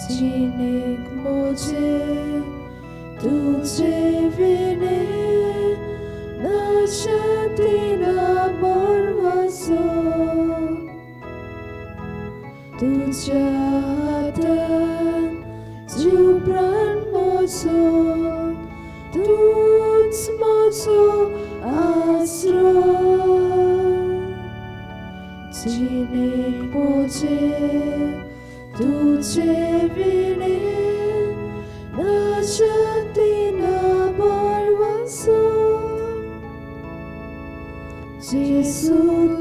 जिनेक मुझे तुझे विने ना शांति ना बरवासो तुझ्या हातान जीव प्राण मोजो तूच मोजो आसरो जिनेक मुझे तुझे विने ना शांति ना बरवासो जेसु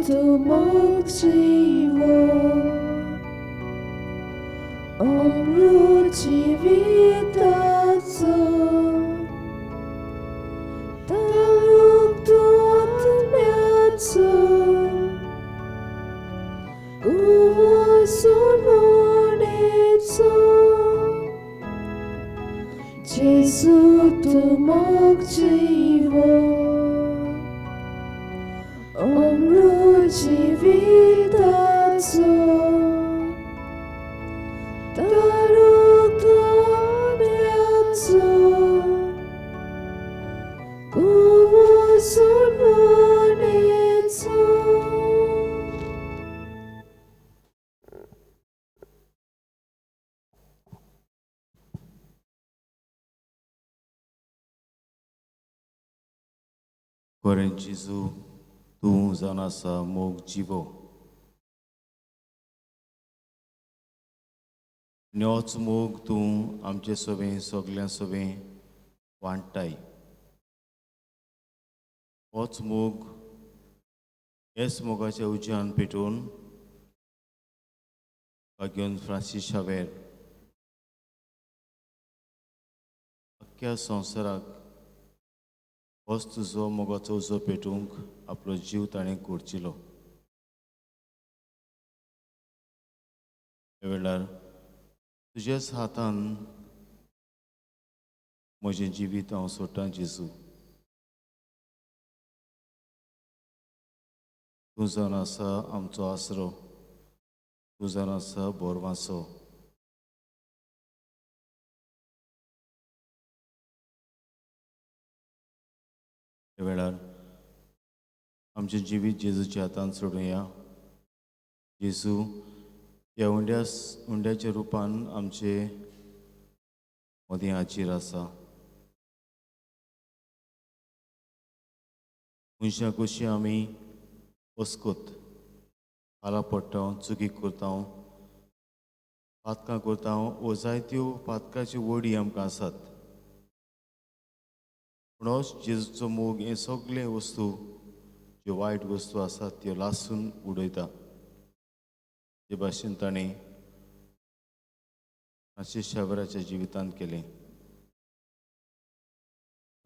तू मोग जीवो अमृत जीविताचो तारुक तू आत्म्याचो जेसु तू मोग जीवो अमृत जीविताचो तारुक तू आत्म्याचो 구원을 원해서 Koren Jesu, tूं जावन आसा मोग जिवो. न्योच मोग तूं आमचे सोबे सगल्या सोबे वांट्टाय. होच मोग हेच मोगाचे उज्यान पेटून घेवन फ्रांसीस शावेर अख्ख्या संवसाराक होच तुजो मोगाचो उजो पेटूंक आपलो जीव ताणें कोरचिलो. हे वेळार तुजेच हातान म्हजें जिवीत हांव सोडटां जेजू. तूं जावन आसा आमचो आसरो, तूं जावन आसा बोरवांसो. हे वेळार आमचें जिवीत जेजूच्या हातान सोडुया. जेजू ह्या हुंड्याच्या रुपान आमचे मदीं हाजीर आसा. मनशां कशीं आमी वस्कोत हाला पडटा, चुकी करता, पातकां करता वो जायत्यो पातकाच्यो वडी आमकां आसात. पूण हो जेजूचो मोग हे सगळे वस्तू ज्यो वायट वस्तू आसात त्यो लासून उडयता. जे भाशेन ताणें फ्रांसीस शावेराच्या जिवितांत केलें.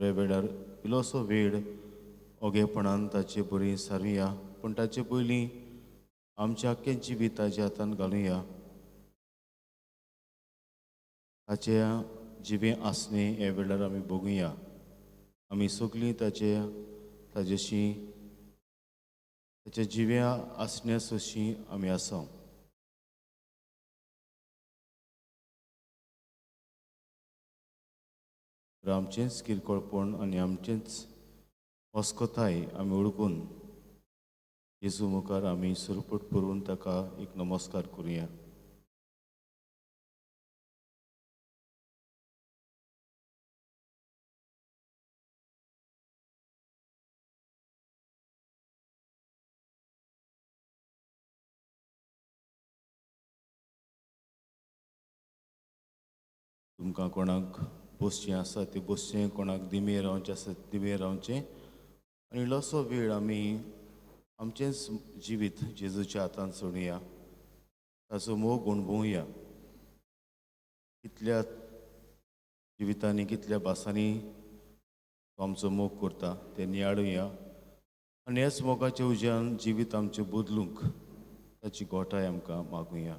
ह्या वेळार इल्लोसो वेळ ओगेपणान ताचे बरी सारुया, पूण ताचे पयलीं आमचें आख्खें जिवीत ताच्या हातान घालुया. ताच्या जिवे आसने हे वेळार आमी भोगुया. आमी सगळीं ताजेशी ताच्या जिव्या आसण्यास अशीं आमी आसा. आमचेंच किरकोळपण आनी आमचेंच वस्कोताय आमी ओळखून जेजू मुखार आमी सुरपट करून ताका एक नमस्कार करुया. तुमकां कोणाक बसचें आसा तें बसचें, कोणाक दिमे रावचें आसा दिमे रावचें. आनी इल्लोसो वेळ आमी आमचेंच जिवीत जेजूच्या हातान सोडुया. ताचो मोग अणभवुया. कितल्या जिवितांनी कितल्या भासांनी तो आमचो मोग करता तें नियाळुया. आनी हेच मोगाच्या उज्यान जिवीत आमचें बदलूंक ताची गोठाय आमकां मागुया.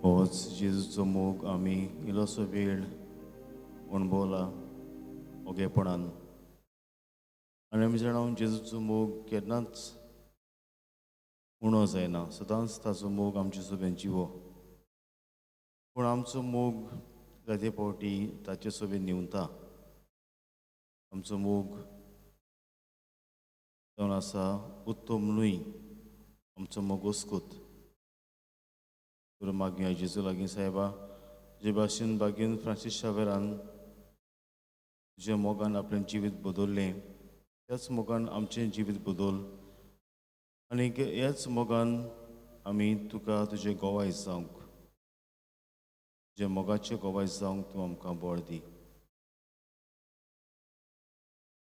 होच जेजूचो मोग आमी इल्लोसो वेळ अणभवला ओगेपणान आनी आमी जाणां जेजूचो मोग केन्नाच उणो जायना, सदांच ताचो मोग आमचे सोबेन जिवो. पूण आमचो मोग जायते फावटी ताचे सोबेन निवता. आमचो मोग जावन आसा उत्तम न्हूय, आमचो मोग ओस्कूत. मागया जेजू लागीं सायबा जे भाशेन बागेन फ्रांसीस शावेरान तुज्या मोगान आपलें जिवीत बदललें, त्याच मोगान आमचें जिवीत बदल आनी ह्याच मोगान आमी तुका तुजें गोवायज जावंक, तुज्या मोगाचें गोवायज जावंक तूं आमकां बळ दी.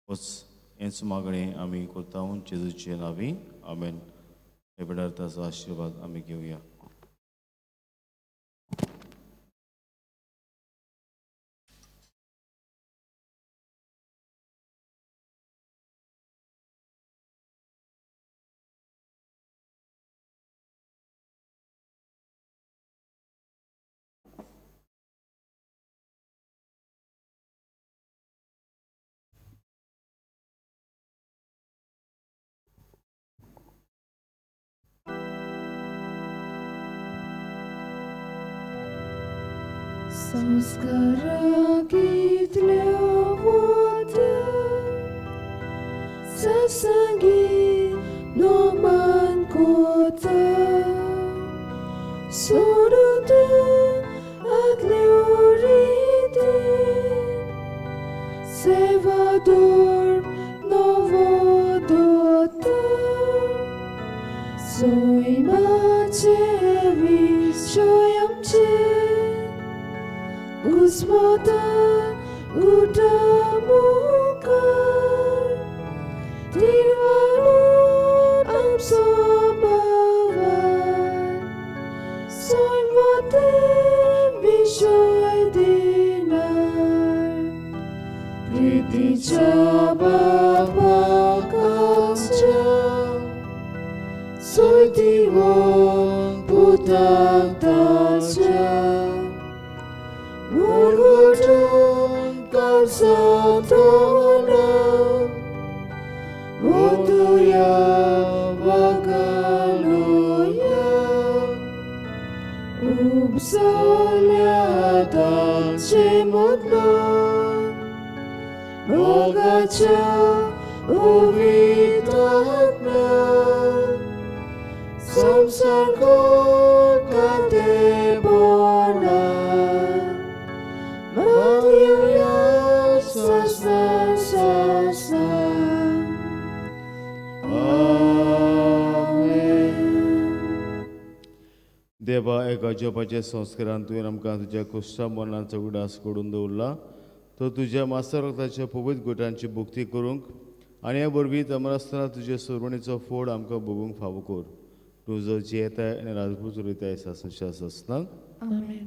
होच हेंच मागणें आमी करता जेजूचे नांवी. आमेन. हे वेळार ताचो आशिर्वाद आमी घेवया. संस्कारांतल्या वोद्या सत्संगी नोमान कोता सोडून आदल्यो रिती Salvador nowo dota Soy macie wiszoyamcie Господа удамукар Дивалон амсобаван Soy воде вишой динар Притича бабакамча Soy divon putantaccia Murgutun kalsatona Motuya vagaluya Upsolya dalce modlon Bogacha uvitatna Samsargo katebona Maria sasna sasna Amen. देवा एका जपाच्या संस्कारान तुवें आमकां तुज्या कुश्टा मरणाचो उडास करून दवरला. तो तुज्या मास्तर रक्ताच्या पवित्र गोटांची भुक्ती करूंक आनी ह्या वरवीं अमरसतना तुजे सोरवणीचो फोड आमकां भोगूंक फावो कर. तूं जो जियेताय आनी राजपूत उरयताय सासनशास आसतना. Amen.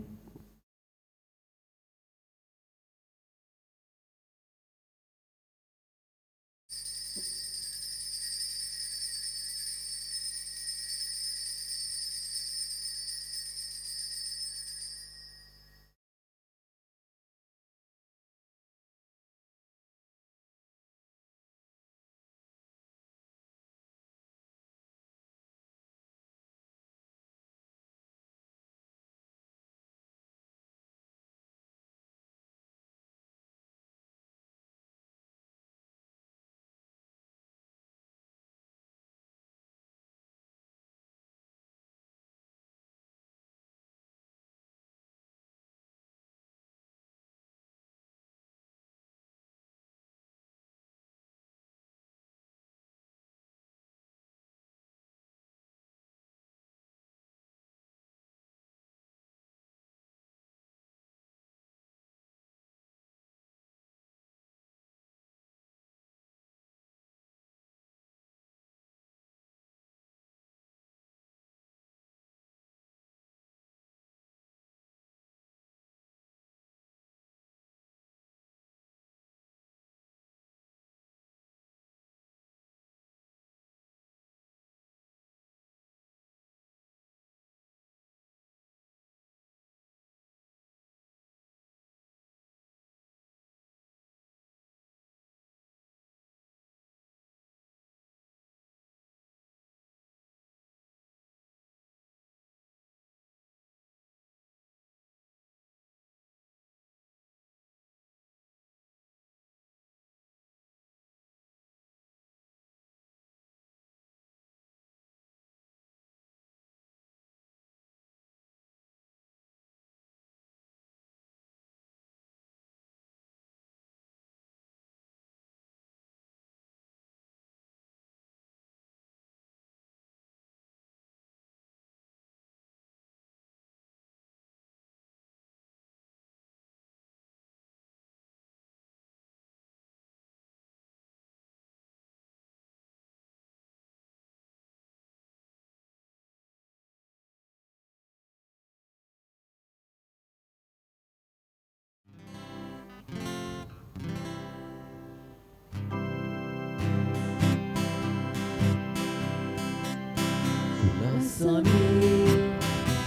Lasani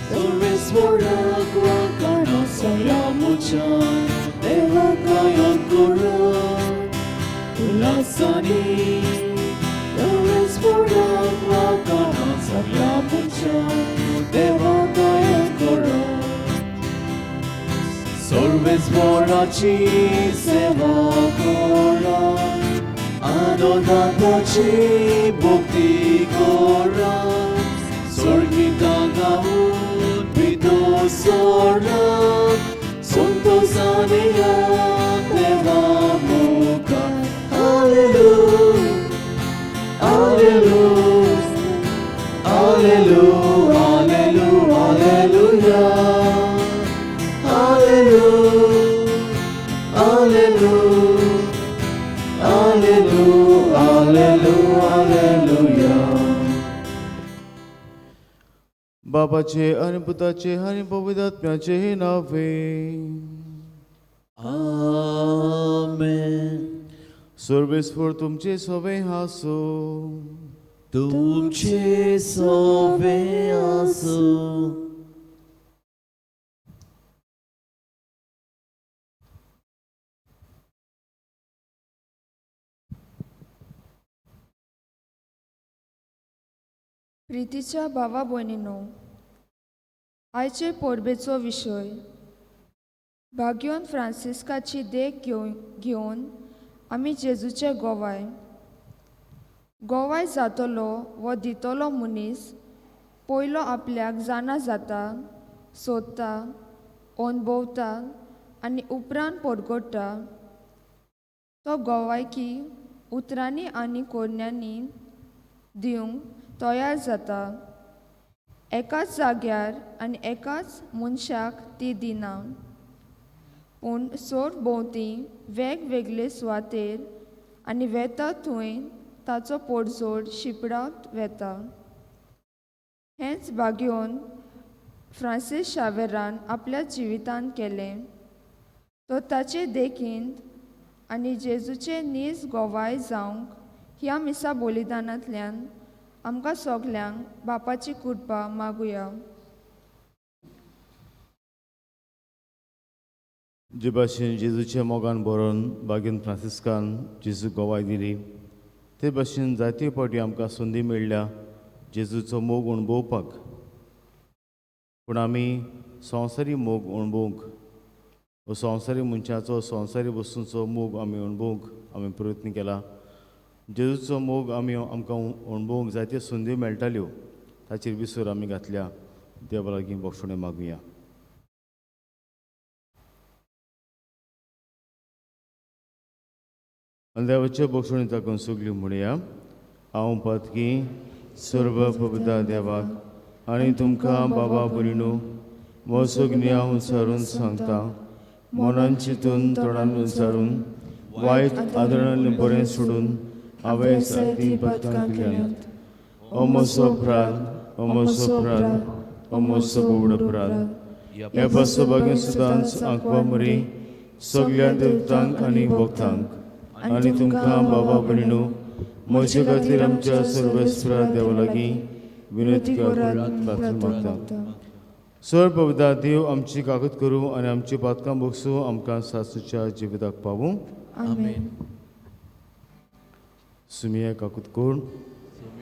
Sorves morak wakano salamuchan Deva kayan koran Lasani Sorves morak wakano salamuchan Deva kayan koran Sorves morachi seva koran Adonatachi bhakti koran Sorgita gaun pito soran Sontosaniya deva mukha Hallelujah, Hallelujah, Hallelujah, Hallelujah, Hallelujah, Hallelujah, Hallelujah, Hallelujah, Hallelujah. बापाचे आणि पुताचे आणि पवित्रात्म्याचे नावे Amen. सर्वेस्वर तुमचे सवे हासो तुमचे सोवे आसो प्रितीच्या भावा भयणीनो, आयचे परबेचो विशय भाग्योन फ्रांसिस्काची देख घेवन आमी जेजूचे गोवाय जातलो वो दितलो मनीस पयलो आपल्याक जाणा जाता, सोदता, अणभवता आनी उपरांत परगडटा तो गोवायकी उतरांनी आनी कोरण्यांनी दिवंक तयार जाता. एकाच जाग्यार आनी एकाच मनशाक ती दिना, पूण सोर भोंवती वेगवेगळे सुवातेर आनी वेता थंय ताचो पडझोड शिपडावत वेता. हेंच भाग्योन फ्रांसीस शावेरान आपल्या जिवितांत केलें. तो ताचे देखींत आनी जेजूचे नीज गोवाय जावंक ह्या मिसा बलिदानांतल्यान आमकां सगल्यांक बापाची कृपा मागुया. जे भाशेन जेजूच्या मोगान बरोवन भाग्यन फ्रांसिस्कान जेजू गोवाय दिली, ते भाशेन जायते फावटी आमकां संदी मेळ्ळ्या जेजूचो मोग अणभवपाक. पूण आमी संवसारी मोग अणभवंक, वो संवसारी मनशाचो, संवसारी वस्तूंचो मोग आमी अणभवंक आमी प्रयत्न केला. जेजूचो मोग आमकां अणभवंक जायत्यो संदी मेळटाल्यो, ताचेर विसर आमी घातल्या. देवा लागीं बक्षणे मागुया. आनी देवाचे बक्षणे ताकून सगली म्हणया. हांव पातकी सर्व पवित्र देवाक आनी तुमकां बाबा भयणीनो, हो सगळी हांव विचारून सांगता. मनान चिंतून तोंडान विचारून वायट आदरान बरें सोडून हांवें सारकी पथकां केल्यात. हो म्हजो अपराध, हो म्हजो अपराध, हो म्हजो व्हड अपराध. ह्या पासो बागेन सुद्दां आंकवा मरी सगळ्या देवतांक आनी भक्तांक आनी तुमकां बाबा भयणीनो, म्हजे खातीर आमच्या सर्वेस्परा देवा लागीं विनंती मागता. सर पवित्र देव आमची काकूत करूं आनी आमची पातकां बगसूं आमकां सासूच्या जिविताक पावूं. आमेन. सुमिया काकूत कोण,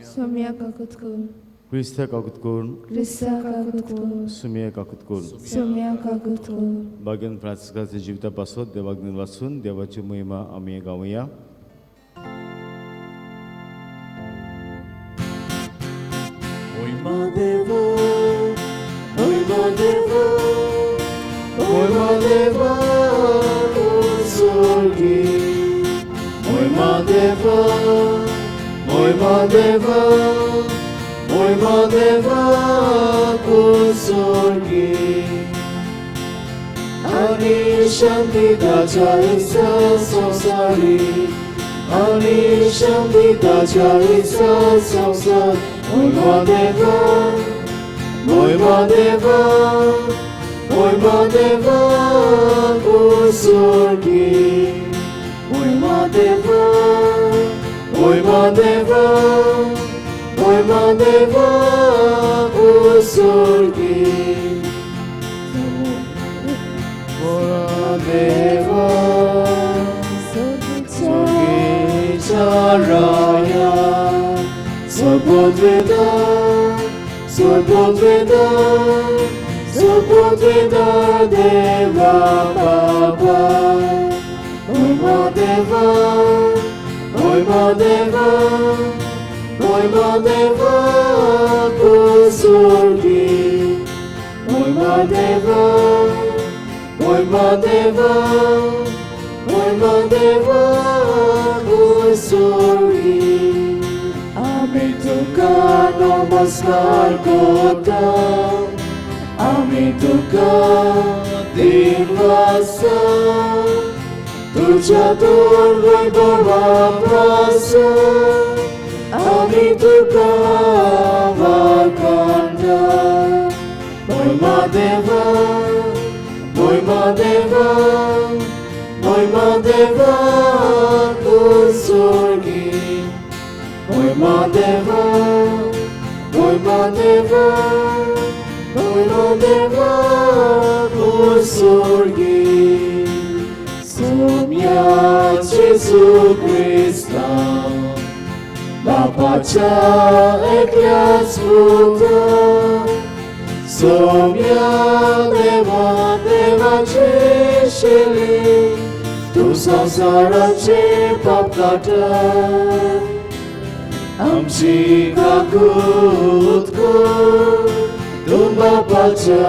सोम्या काकूत कोण, क्रिस्ता काकूत कोण, क्रिस्ता काकूत कोण, सुमिया काकूत कोण. सोम्या काकूत कोण. भाग्यन फ्रांसिस्काच्या जिविता पासत देवाक वाचून देवाची महिमा आमी गावया. Oima deva, oima deva, oima deva, sorgi. Oima deva, oima deva, oima deva, sorgi. Ani shanti dacha isa sansari, ani shanti dacha isa sansari. Oima deva, oima deva, oima deva, sorgi. Oima deva, oima deva, oima deva, Sopotveda Deva Baba. Oi Madeva, Oi Madeva, Oi Madeva Kusurgi. Oi Madeva, Oi Madeva, Oi Madeva Kusurgi. Ami tuka namaskar kota, Ami tuka dinvasa. Tuja durvai baba prasa, Ami tuka vakanda. Oi Madeva, Oi Madeva, Oi Madeva Kusurgi. Oi Madeva, Oi Madeva, Oi Madeva Kusurgi. Somia Jesus Christa, Bapacha Eklas Puta. Somia Deva Deva Chesheli, Tu Sansarache Papkata. Amchi kakutku, Tumba Pacha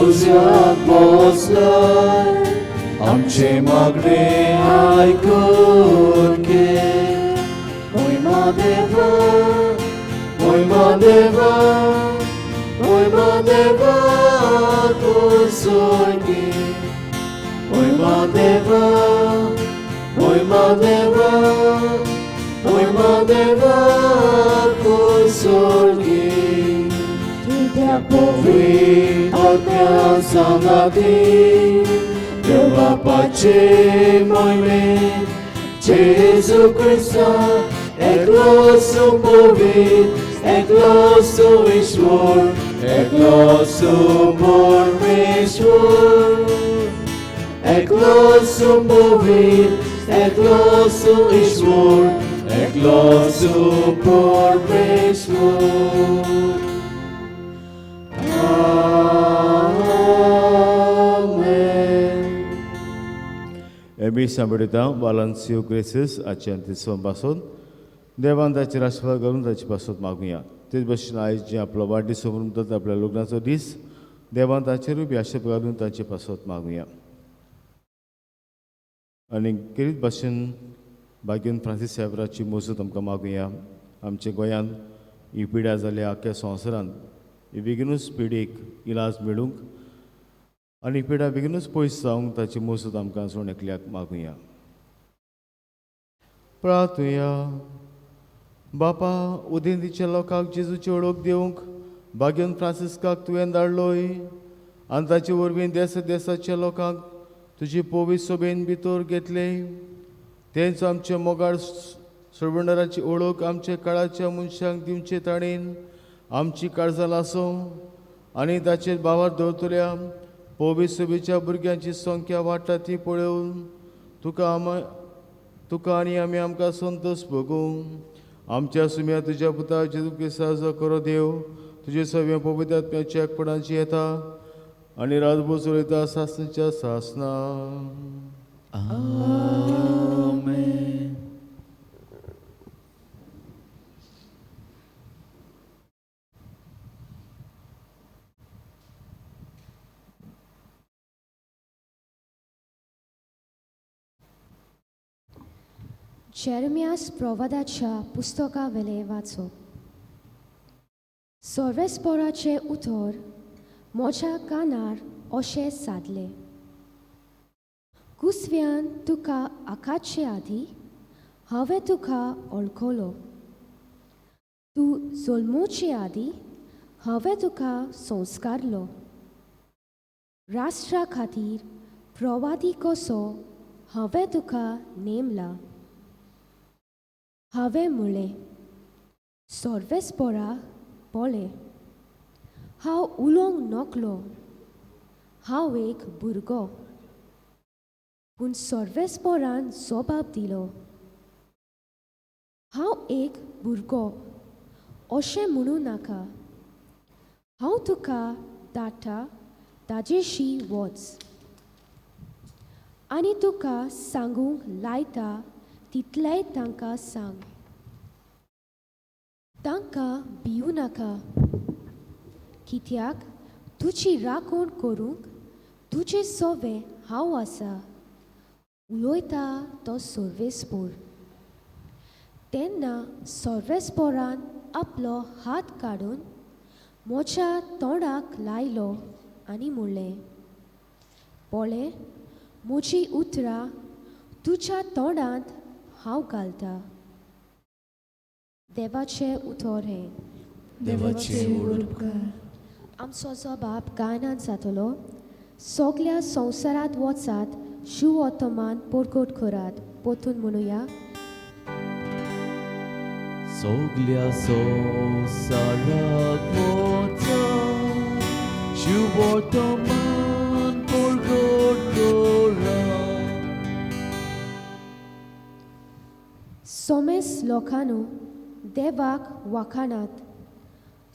Uzyak Boslai. Amche magre aikutke. Oi Madeva, Oi Madeva, Oi Madeva Kusurgi. Oi Madeva, Oi Madeva, Oi Madeva Kusurgi. Tudia povi atya sangati. Deva pace moime, Jesus Christa, Eklosu povit, Eklosu Ishvor, Eklosu Mormeshvor. Eklosu povit, Eklosu Ishvor, Eklosu Mormeshvor. एबी सांबडिता बालांसियो ग्रेसेस आच्यांत सोमपासून देवान ताचेर आशिर्वाद घालून ताचे पासून मागुया. तेच भशेन आयज जे आपलो वाडदीस समोर आपल्या लग्नाचो दीस देवान ताचेरूय बी आशिर्वाद घालून ताचे पासून मागुया. आनी किरीत भाशेन भाग्यवन फ्रांसीस साहेबराची मजत आमकां मागुया. आमच्या गोंयांत ही पिड्या जाल्या आख्या संवसारांत ही बेगीनूच पिडीक इलाज मेळूंक आनी पिड्या बेगीनूच पयस जावंक ताची मजत आमकां सोण एकल्याक मागुया. प्रार्थुया. बापा उदेंतीच्या लोकांक जेजूची ओळख दिवंक भाग्यवन फ्रांसिस्काक तुवें धाडलोय आनी ताचे वरवीं देसा देसाच्या लोकांक तुजी पवित्र सोबेन भितर घेतले. तेंच आमचे मोगाळ सर्वंडराची ओळख आमच्या काळाच्या मनशांक दिवचे ताणेन आमची काळजां लासूं आनी ताचेर भावार दवरतल्या पवित्र सभेच्या भुरग्यांची संख्या वाडटा ती पळोवन तुका आनी आमी आमकां संतोश भोगूं. आमच्या सुम्या तुज्या पुता जेजू क्रिस्ताचो करो देव तुजे सगळे पवित्र आत्म्याच्या एकपणाची येता आनी रातभर चलयता सासणेच्या सासना. Amen. जेरेमियास प्रवादाच्या पुस्तका वेले वाचो. सर्वेस्पराचे उतर म्हज्या कानार अशें सादले. कुसव्यान तुका आकाचे आदी हांवें तुका वळखलो. तूं जल्मोचे आदी हांवें तुका संस्कारलो. राष्ट्रा खातीर प्रवादी कसो हांवें तुका नेमला. हांवें म्हळें सर्वेस्परा पळय हांव उलोवंक नकलो. हांव एक भुरगो. पूण सर्वेस्परान जबाब दिलो हांव एक भुरगो अशें म्हणू नाका. हांव तुका धाडटा ताजेशी वच आनी तुका सांगूंक लायता तितलेंय तांकां सांग. तांकां भिवू नाका, कित्याक तुजी राखण करूंक तुजे सोवे हांव आसा, उलोयता तो सर्वेस्पोर. तेन्ना सर्वेस्पोरान आपलो हात काडून म्हज्या तोंडाक लायलो आनी म्हणलें, पळय, म्हजी उतरां तुज्या तोंडांत हांव घालतां. देवाचें उतर हें. देवाचे उपकार. आमचो जबाब गायनांत जातलो. सगल्या संवसारांत वचात, शुभ वर्तमान परगट करात. पोतून म्हणुया. सगल्या संवसाराक वचात, शुभ वर्तमान परगट करात. सोमेस लोकांनो देवाक वाखाणात.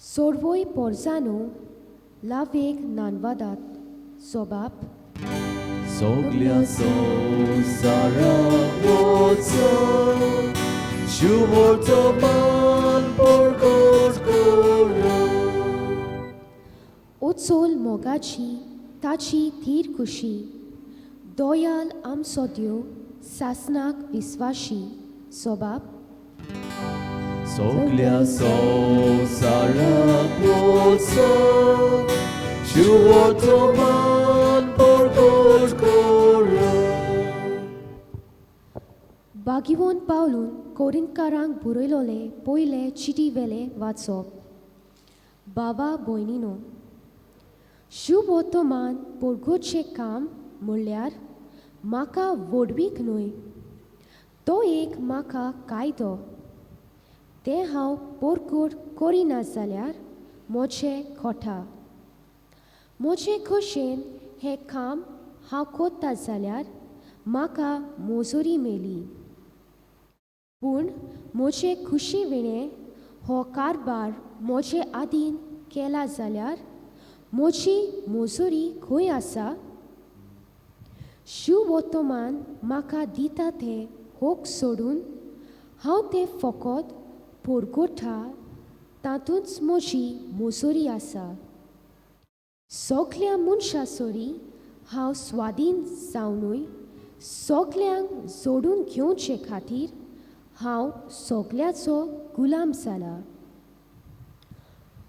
सोडवोय पोरजांनो लावेक नानवादात. जबाब. सगल्या संवसाराक वचात, शुभ वर्तमान परगट करात. ओचोल मोगाची ताची धीर खुशी. दोयाल आमचो देव सासनाक विस्वाशी. जबाब. सगल्या संवसाराक वचात, शुभ वर्तमान परगट करात. बागिवोन पावलून कोरिंतकारांक बरयलोले पयले चिटी वेले वाचप. बाबा भयणीनो, शुभ वर्तमान परगटचें काम म्हणल्यार म्हाका वडवीक न्हय, तो एक म्हाका कायदो. तें हांव परगट करिना जाल्यार म्हजें खोटा. म्हजे खोशेन हें काम हांव कोत्ता जाल्यार म्हाका मोजोरी मेली. पूण म्हजे खुशी विणें हो कारबार म्हजे आदीन केला जाल्यार म्हजी मोजोरी खंय आसा? शुभ वर्तमान म्हाका दिता तें होक सोडून हांव तें फकत परगटा, तातूंच म्हजी मोजोरी आसा. सगल्या मनशां सोरी हांव स्वाधीन जावनूय सगल्यांक जोडून घेवचे खातीर हांव सगल्याचो गुलाम जाला.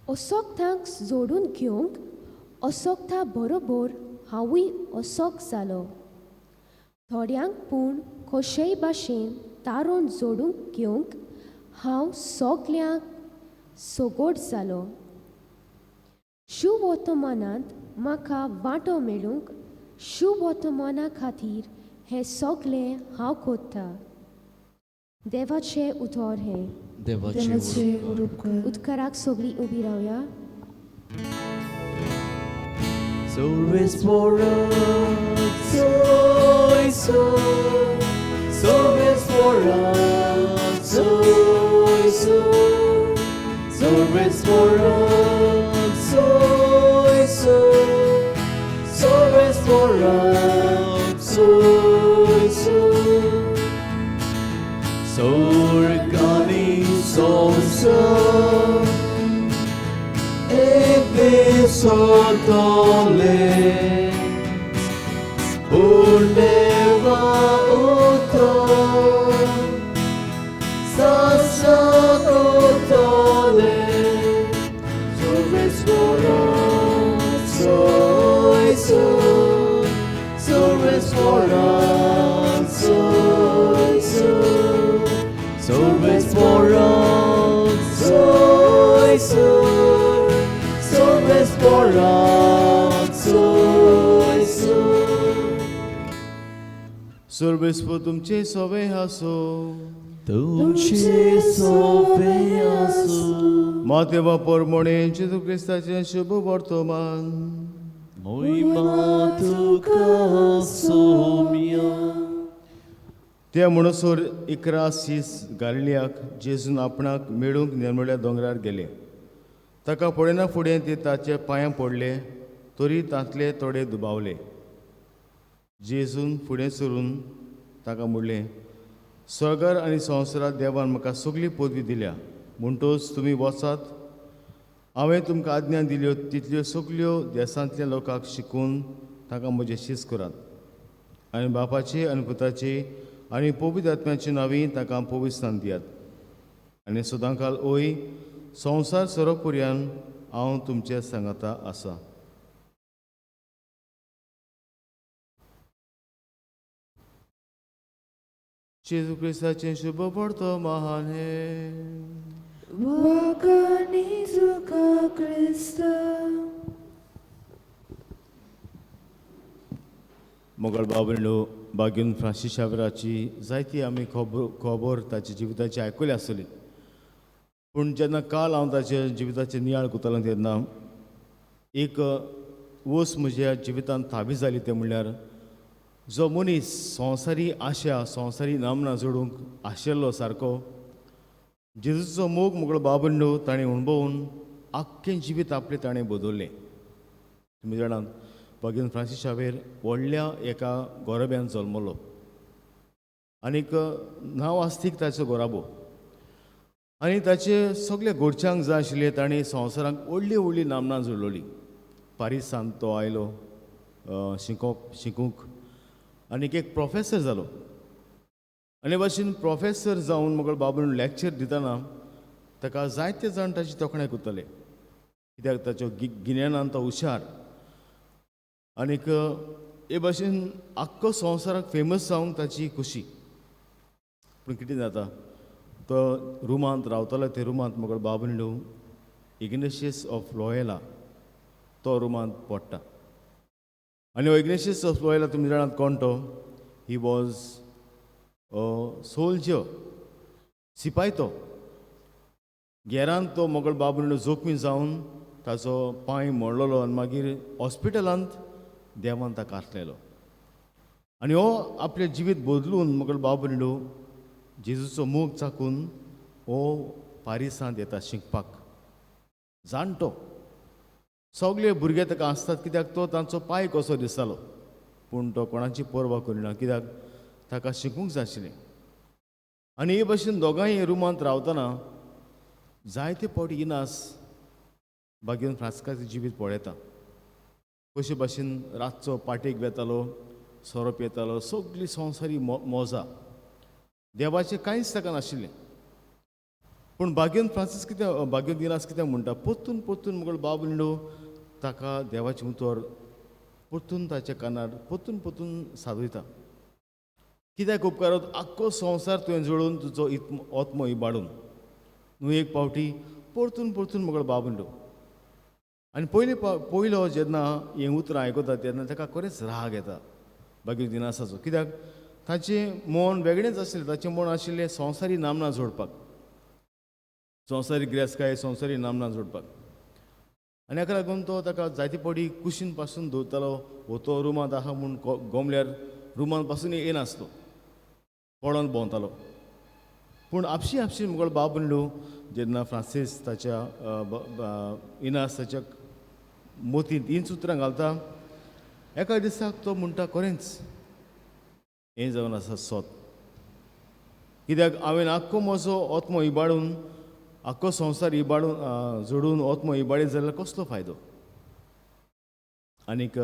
असोक्तांक जोडून घेवंक असोक्ता बरोबर हांवूय असोक जालो. थोड्यांक पूण कशेय भाशेन तारोन जोडूंक घेवंक हांव सगल्यांक सोगोड जालो. शुभ वर्तमानांत म्हाका वांटो मेळूंक शुभ वर्तमाना खातीर हें सगलें हांव कोत्ता. देवाचें उतर हें. देवाचे उपकार. उदकाराक सगळीं उबी रावया. सर्वेस्porat, soy, soy. सर्वेस्porat, soy, soy. सर्वेस्porat, soy, soy. सर्वेस्porat, soy, soy. Sorgani sonsa. Sotole Urneva Uton Sasa Utole Sorvesporat Soy Soy Sorvesporat Soy Soy Sorvesporat Soy Soy Sorvesporat soy soy. सर्वेस्पो तुमचे सोवे हासो. तुमचे सोवे आसो. मातेवा परमोणे जेजू क्रिस्ताचे शुभ वर्तमान. मोहिमा तुका सोम्या. त्या म्हणसर 11 सीस गालिलियाक जेजून आपणाक मेळूंक निर्मल्या दोंगरार गेले. ताका पळयना फुडें ते ताचे पांयां पडले, तरी तांतले थोडे दुबावले. जेजून फुडें सरून ताका म्हणलें, स्वर्गार आनी संवसारांत देवान म्हाका सगळी पदवी दिल्या. म्हणटोच तुमी वचात. हांवें तुमकां आज्ञा दिल्यो तितल्यो सगल्यो देसांतल्या लोकांक शिकून ताका म्हजे शीस करात. आनी बापाचे आनी पुताचे आनी पवित्र आत्म्याचे नांवी ताका पवित्रस्थान दियात. आनी सदांकाल ओय संवसार सोरोप पर्यंत हांव तुमचे सांगाता आसा. जेजू क्रिस्ताचे शुभ पडतो महान हे. Wakani zuka Krista. मोगळ Bablo बागेन Francis शावेराची जायती आमी खबर ताच्या जिविताची आयकली आसतली. पूण जेन्ना काल हांव ताच्या जिविताचें नियाळ कोत्तालो तेन्ना एक वस्त म्हज्या जिवितांत थाबी जाली ते म्हणल्यार जो मनीस संवसारी आशा संवसारी नामना जोडूंक आशिल्लो सारको जेजूचो मोग मुगळ बाबंडो ताणें अणभवून आख्खें जिवीत आपलें ताणें बदल्लें. तुमी जाणात बागेन फ्रांसीस शावेर व्हडल्या एका गोरब्यान जल्मलो आनीक नांव आस्तीक ताचो गोराबो. आनी ताचे सगळे घोडच्यांक जाय आशिल्लें ताणें संवसारांत व्हडली व्हडली नामनां जोडलोली. पारिसांत तो आयलो शिकूंक आनीक एक प्रोफेसर जालो. आनी भाशेन प्रोफेसर जावन म्हाका बाबून लॅक्चर दितना ताका जायते जाण ताची तोखणाय करताले, कित्याक ताच्यो गिन्यानान तो हुशार. आनीक हे भाशेन आख्खो संवसाराक फेमस जावंक ताची खुशी. पूण कितें जाता, तो रुमांत रावतालो ते रुमांत म्हाका बाबूंडो इग्नेशियस ऑफ लॉयला तो रुमांत पडटा. आनी हो इग्नेशियस ऑफ लॉयला तुमी जाणात कोण तो. ही वॉज सोल्जर, सिपाय. तो गेरांत तो मोगळ बाबूंडो जोखमी जावन ताचो पांय मोडलेलो आनी मागीर हॉस्पिटलांत देवान ताका आसलेलो. आनी हो आपलें जिवीत बदलून मोगळ बाबूंडो जेजूचो मोग चाकून हो पारिसांत येता शिकपाक. जाणटो सगळे भुरगे ताका आसतात, कित्याक तो तांचो पांय कसो दिसतालो. पूण तो कोणाची पर्वा करिना, कित्याक ताका शिकूंक जाय आशिल्लें. आनी हे भाशेन दोगांय रुमांत रावतना जायते फावटी इनास बागेन फ्रांसिसाचें जिवीत पळयता. कशे भाशेन रातचो पाटेक वेतालो, सोरोप येतालो, सगळी संवसारी मोजां. देवाचें कांयच ताका नाशिल्लें. पूण बागेन फ्रांसीस कितें बागेन इनास कितें म्हणटा, परतून परतून मुगळ बाबूंडो ताका देवाचें उतर परतून ताच्या कानार परतून परतून सादयता. कित्याक उपकारत आख्खो संवसार तुवें जोडून तुजो आत्मो इबाडून न्हू एक फावटी परतून परतून मुगळ बाबूंडो. आनी पयलो जेन्ना हें उतर आयकता तेन्ना ताका खरेंच राग येता बागेन इनासाचो, कित्याक ताचें मन वेगळेंच आशिल्लें. ताचें मन आशिल्लें संवसारी नामनां जोडपाक, संवसारी गिरेस्तकाय संवसारी नामनां जोडपाक. आनी हाका लागून तो ताका जायते फावटी कुशीन पासून दवरतालो. हो तो रुमांत आहा म्हूण गोमल्यार रुमांत पासून येनासलो, पळोवन भोंवतालो. पूण आपशी आपशी मुगळ बाबूंडो जेन्ना फ्रांसीस ताच्या इनास ताच्या मोतींत हींच उतरां घालता, एका दिसाक तो म्हणटा खरेंच हें जावन आसा सोत. कित्याक हांवें आख्खो म्हजो आत्मो इबाडून आख्खो संवसार इबाडून जोडून आत्मो इबाडीत जाल्यार कसलो फायदो. आनीक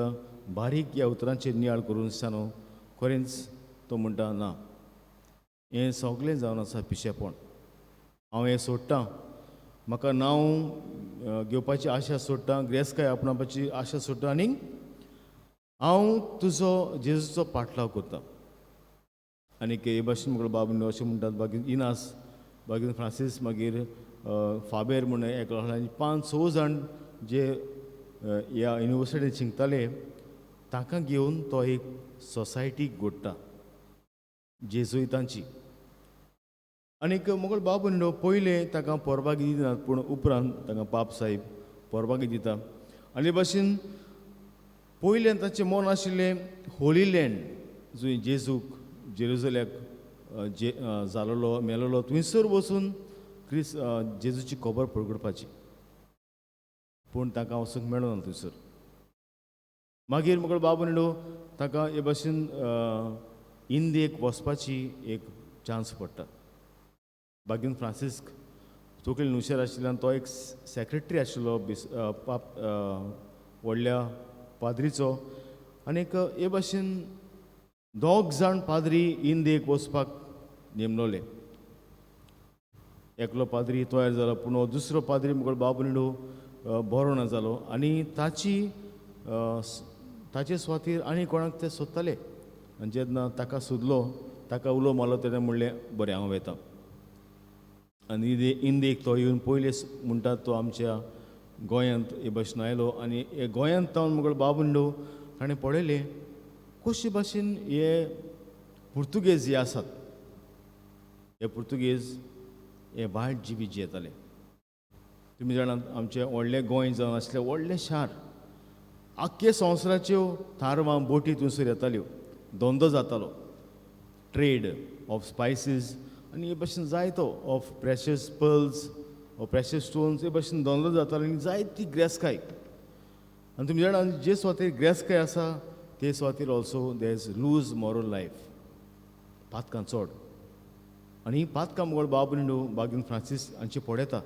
बारीक ह्या उतरांचेर नियाळ करून दिसतानो खरेंच तो म्हणटा ना, हें सगळें जावन आसा पिशेपण. हांव हें सोडटां, म्हाका नांव घेवपाची आशा सोडटां, गिरेस्तकाय आपणावपाची आशा सोडटां आनीक हांव तुजो जेजूचो पाटलाव करतां. आनीक हे भाशेन मुगळ बाबूंडो अशें म्हणटात. बागेन इनास बागेन फ्रांसीस मागीर फाबेर म्हूण एक 5-6 जाण जे ह्या युनिवर्सिटींत शिकताले ताका घेवन तो एक सोसायटी घडटा जेजुइतांची. आनीक मुगळ बाबूंडो पयलें ताका परवानगी दिनात, पूण उपरांत ताका पाप साहेब परवानगी दिता. आनी हे भाशेन पयलें ताचें मन आशिल्लें होली लँड, जंय जेजूक जेरुसलेमाक जालोलो मेलोलो थंयसर वचून जेजूची खबर पडगडपाची, पूण ताका वचूंक मेळना थंयसर. मागीर मुगळ बाबू न्हू ताका हे भाशेन इंडियेक वचपाची एक चान्स पडटा. बागीन फ्रांसिस्क तकली न्हुशेर आशिल्ल्यान तो एक सेक्रेटरी आशिल्लो व्हडल्या पाद्रीचो, आनीक हे भाशेन 2 जाण पाद्री इंडियेक वचपाक नेमलोले. एकलो पाद्री तयार जालो, पूण हो दुसरो पाद्री मुगळ बाबू न्हू बरो ना जालो, आनी ताचे सुवातेर आनी कोणाक ते सोदताले. आनी जेन्ना ताका सोदलो, ताका उलो मारलो, तेन्ना म्हणलें बरें हांव वेतां. आनी इंडियेक तो येवन पयले म्हणटा तो आमच्या गोंयांत हे भाशेन आयलो, आनी हे गोंयांत तावन मुगळ बाबू न्हू ताणें पळयलें कशे भाशेन हे पुर्तुगेज जे आसात, हे पुर्तुगेज हे वायट जिवीत जियेताले. तुमी जाणात आमचें व्हडलें गोंय जावन आसलें व्हडलें शार, आख्खे संवसाराच्यो थारवां बोटी थंयसर येताल्यो, धंदो जातालो, ट्रेड ऑफ स्पायसीस आनी हे भाशेन जायतो of precious pearls of precious stones, हे भाशेन धंदो जातालो आनी जायती गिरेस्तकाय. आनी तुमी जाणात जे सुवातेर गिरेस्तकाय आसा ते सुवातेर also there is loose moral life, पातकां चड. आनी पातकां मुगळ बाबू न्हू बागीन फ्रांसीस हांचे पळयता.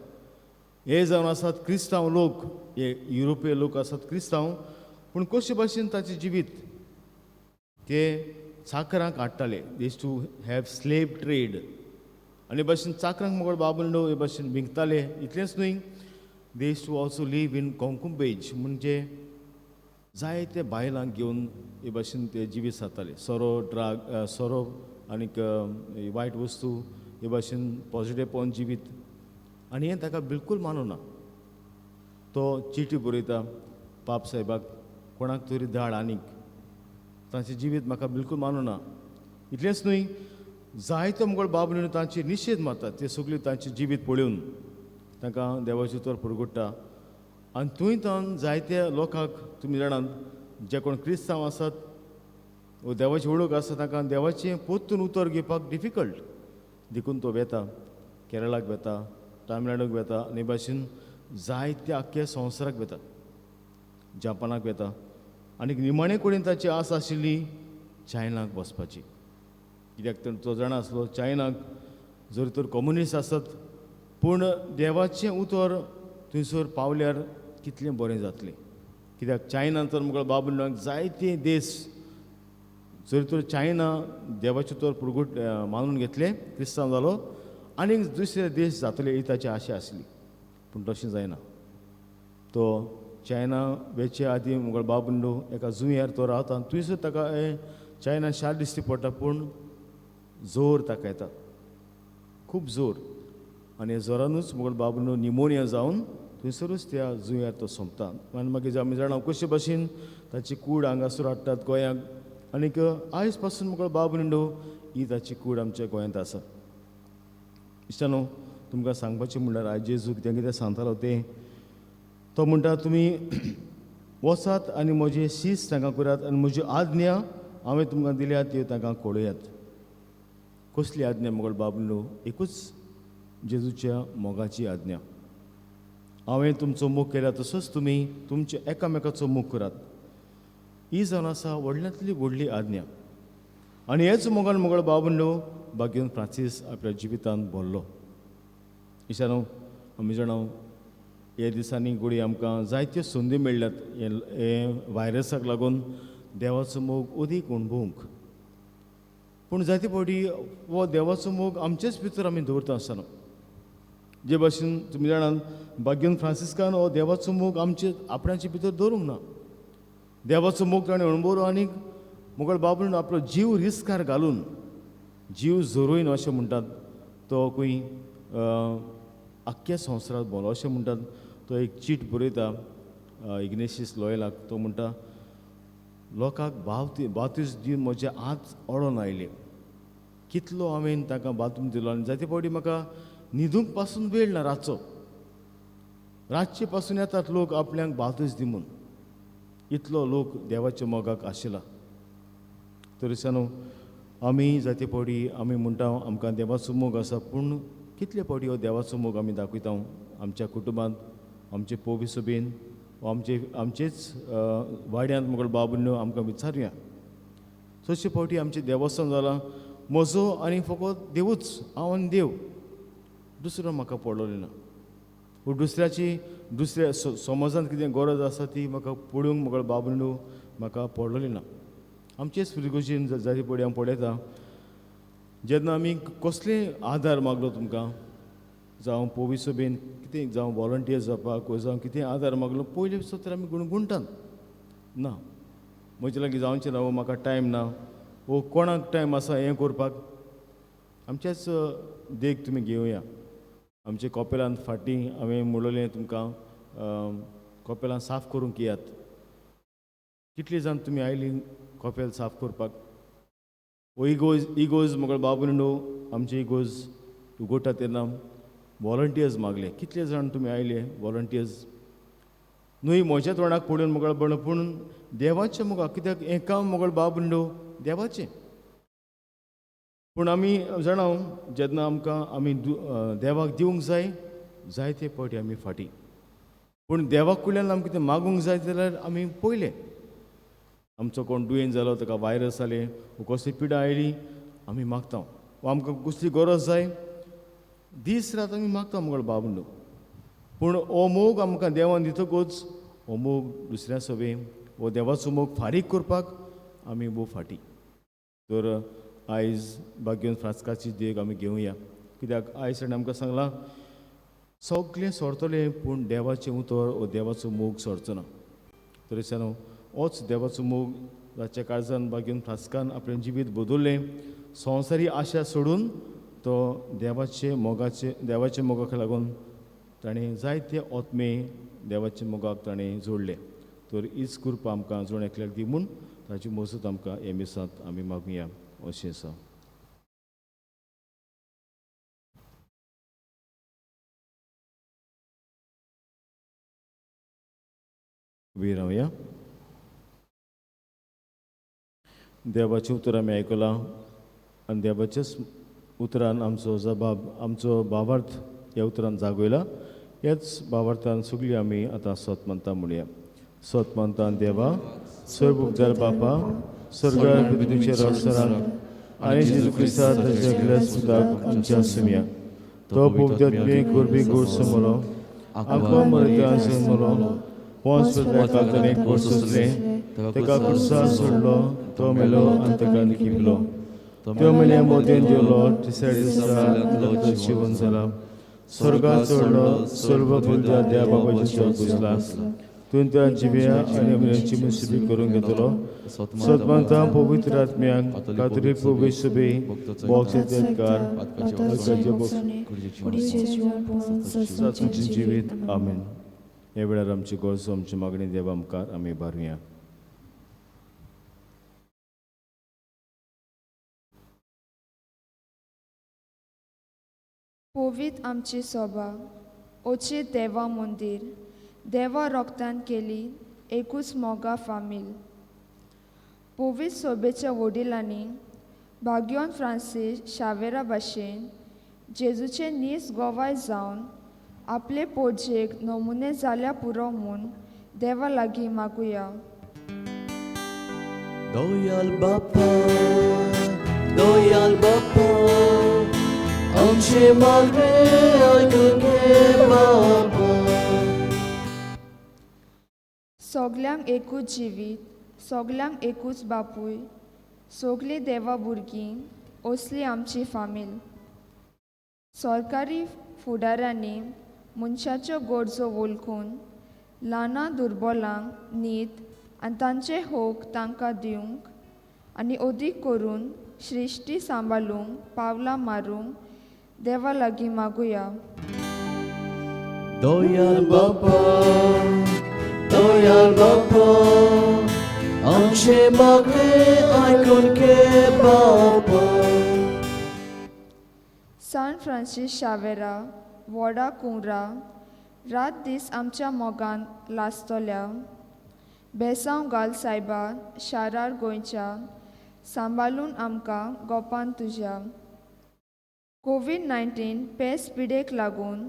हे जावन आसात क्रिस्तांव लोक, हे युरोपीय लोक आसात क्रिस्तांव, पूण कशे भाशेन ताचें जिवीत ते चाकरांक हाडटाले. They used to have slave trade, आनी हे भाशेन चाकरांक मुगळ बाबू न्हू हे भाशेन विकताले. इतलेंच न्हय, they used to also live in concubinage, म्हणजे जायते बायलांक घेवन हे भाशेन ते जिवीत सारताले. सोरो आनीक वायट वस्तू हे भाशेन पॉजिटीव पळोवन जिवीत. आनी हें ताका बिलकूल मानूना. तो चिटी बरयता पाप साहेबाक, कोणाक तरी धाड आनीक, तांचें जिवीत म्हाका बिलकूल मानूना. इतलेंच न्हय, जायतो मुगळ बाबू न्हू तांची निशेध मारतात. ते सगळीं तांचें जिवीत पळोवन तांकां देवाची उतर पुरगुट्टा. आनी थंय जायत्या लोकांक तुमी जाणात जे कोण क्रिस्तांव आसात वो देवाची वळख आसा, तांकां देवाचें पोत्तून उतर घेवपाक डिफिकल्ट देखून तो वेता. केरळाक वेता, तामिळनाडूक वेता, आनी भाशेन जायत्या आख्ख्या संवसाराक वेता, जापानाक वेता. आनीक निमाणे कडेन ताची आस आशिल्ली चायनाक वचपाची. कित्याक तर तो जाणा आसलो चायनाक जर तर कम्युनिस्ट आसत, पूण देवाचें उतर थंयसर पावल्यार कितलें बरें जातलें. कित्याक चायनान तर मुगळ बाबू न्हू जायते देश, जर तर चायना देवाचें उतर पुरगूट मानून घेतले, क्रिस्तांव जालो, आनीक दुसरे देश जातले ही ताची आशा आसली, पूण तशें जायना. तो चायना वेचे आदीं मुगळ बाबू न्हू एका जुंयार तो रावता, थंयसर ताका चायना शार दिश्टी पडटा, पूण जोर ताका येता, खूब जोर. आनी हे जोरानूच मुगळ बाबू न्हू निमोनिया जावन थंयसरूच त्या जुंयार तो सोंपता. आनी मागीर आमी जाणा कशे भाशेन ताची कूड हांगासर हाडटात गोंयांक. आनीक आयज पासून मुगळ बाबू न्हू ही ताची कूड आमच्या गोंयांत आसा. इश्टानो, तुमकां सांगपाचें म्हणल्यार आयज जेजू कितें कितें सांगतालो तें तो म्हणटा, तुमी वचात आनी म्हजें शीस तांकां करात आनी म्हज्यो आज्ञा हांवें तुमकां दिल्यात त्यो तांकां कळयात. कसली आज्ञा मुगळ बाबू न्हू? एकूच जेजूच्या मोगाची आज्ञा. हांवें तुमचो मोग केला तसोच तुमी तुमच्या एकामेकाचो मोग करात. ही जावन आसा व्हडल्यांतली व्हडली आज्ञा. आनी हेच मोगान मुगळ बाबू न्हू बागेवन फ्रांसीस आपल्या जिवितांत भरलो. इशानो, आमी जाणां हे दिसांनी घोडी आमकां जायत्यो संदी मेळ्ळ्यात हे व्हायरसाक लागून देवाचो मोग अदीक अणभवूंक. पूण जायते फावटी हो देवाचो मोग आमचेच भितर आमी दवरता आसतना. जे भाशेन तुमी जाणात बागेवन फ्रांसिस्कान हो देवाचो मोग आमचे आपणाचे भितर दवरूंक ना. देवाचो मोग ताणें अणभवलो आनीक मुगळ बाबून आपलो जीव रिस्कार घालून, जीव झरोवन अशें म्हणटात, तो खंय आख्ख्या संवसारांत भोंवलो अशें म्हणटात. तो एक चीट बरयता इग्नेशियस लॉयलाक. तो म्हणटा, लोकांक बावतीस दिवन म्हजे हात ओडोन आयले. कितलो हांवें ताका बातूम दिलो. आनी जायते फावटी म्हाका न्हिदूंक पासून वेळ ना रातचो. रातचे पासून येतात लोक आपल्याक बावतीस दिवून. इतलो लोक देवाच्या मोगाक आशिल्ला. तर दिसानो आमी जाते पडी आमी म्हणटा आमकां देवाचो मोग आसा, पूण कितले पडी हो देवाचो मोग आमी दाखयता आमच्या कुटुंबांत, आमचे पोवी सभेन, आमचेच वाड्यांत मुगळ बाबून आमकां विचारुया. चडशे फावटी आमचें देवस्थान जालां म्हजो आनी फकत देवूच, हांव आनी देव, दुसरो म्हाका पडलोले ना. पूण दुसऱ्या समाजांत कितें गरज आसा ती म्हाका पळोवंक मुगळ बाबूंडू म्हाका पडलोली ना. आमचेच फिरगोशीन जायते पडी हांव पळयता, जेन्ना आमी कसले आदार मागलो तुमकां, जावं पोवी सभेन कितें, जावं वॉलंटियर जावपाक, जावं कितें आदार मागलो, पयले तर आमी गुणगुणटात ना, म्हजे लागीं जावचें ना, वो म्हाका टायम ना, वो कोणाक टायम आसा हें करपाक. आमचेच देख तुमी घेवया. आमचे कॉपेलांत फाटीं हांवें म्हणलोलें तुमकां, कॉपेलां साफ करूंक येयात. कितलीं जाण तुमी आयलीं कॉपेल साफ करपाक? वो इगोज मुगळ बाबूंडो आमचे इगोज उगोटा तेन्ना वॉलंटियर्स मागले. कितले जाण तुमी आयले वॉलंटियर्स? न्हय म्हज्या तोंडाक पडून मुगळ बण, पूण देवाचें मुगळ, कित्याक हें काम मुगळ बाबूंडो देवाचें. पूण आमी जाणा जेन्ना आमकां आमी देवाक दिवंक जाय, जायते फावटी आमी फाटीं. पूण देवाक कडल्यान आमकां कितें मागूंक जाय जाल्यार आमी पयले. आमचो कोण दुयेंत जालो, ताका वायरस जाले, कसली पिडा आयली, आमी मागता. वा आमकां कसली गरज जाय, दीस रात आमी मागता मुगळ बाबूंडो. पूण हो मोग आमकां देवान दितकूच हो मोग दुसऱ्या सभेन, हो देवाचो मोग फारीक करपाक आमी भोव फाटीं. तर आयज भाग्योन फ्रांस्काची देख आमी घेवया, कित्याक आयज आमकां सांगलां सगळें सोडतलें, पूण देवाचें उतर हो देवाचो मोग सोडचो ना. तरेच्यान होच देवाचो मोग जाच्या काळजान भाग्योन फ्रांस्कान आपलें जिवीत बदललें. संवसारी आशा सोडून तो देवाच्या मोगाक लागून ताणें जायते ओत्मे देवाच्या मोगाक ताणें जोडले. तर हीच कृपा आमकां जोण एकल्याक दी म्हूण ताची मजत आमकां हे मिसांत आमी मागुया, अशें आसा. उबी रावया. देवाचें उतर आमी आयकलां आनी देवाच्याच उतरान आमचो जबाब, आमचो भावार्थ ह्या उतरान जागयला. हेच भावार्थान सगळीं आमी आतां सोत म्हणटा म्हणुया. सोत म्हणटा देवा, सर्वभुगदार बापा, स्वर्गार तुमचे रक्षराक आनी जेजू क्रिस्ता जगल्या सुदाक आमच्या सुमया. तो भोगद्यात तुवें गोरबी गोड समलो, आमकां मरत्यान जल्मलो, पोंच वर्सां ताणें कोर्स सोंसलें, तेका कुर्सार सोडलो, तो मेलो आनी तेका निखिपलो. तो मेल्या मोदेन देवलो, तिसऱ्या दिसा जिवन जाला. स्वर्गात चडलो, सर्वभुगदार देवा बाबाचो पुजला. तुवें त्या जिव्या आनी अमराची मुसीबत करून घेतलो. सतमंता पवित्र आत्म्याक कातरीक पवी सभे जिवीत आमेन. हे वेळार आमची गरजो आमची मागणी देवा मुखार आमी बारुया. पवित्र आमची सभा, ओचे देवा मंदिर, देवा रोगतान केली एकूच मोगा फामील. पवित्र सोबेच्या वडिलांनी भाग्योन फ्रांसीस शावेरा भाशेन जेजूचे नीस गोवाय जावन आपले पोजेक नमुने जाल्या पुरो म्हूण देवा लागीं मागुया. दोयाल बापा, दोयाल बापा, आमचे मागणे आयकून घे बापा. सगल्यांक एकूच जिवीत, सगल्यांक एकूच बापूय, सगलीं देवा भुरगीं, असली आमची फामील. सरकारी फुडाऱ्यांनी मनशाच्यो गरजो वळखून ल्हानां दुर्बलांक न्हीद आनी तांचे होक तांकां दिवंक आनी अदीक करून सृश्टी सांबाळूंक पावलां मारूंक देवा लागीं मागुया. दोयाल बापा, दोयाल बापा, आमचे मागणे आयकून घे बापा. सान फ्रांसीस शावेरा व्हडा कुंगरा रात दीस आमच्या मोगान लासतल्या. बेसांव घाल सायबा शारार गोंयच्या सांबाळून आमकां गोपान तुज्या. कोविड-19 पेस पिडेक लागून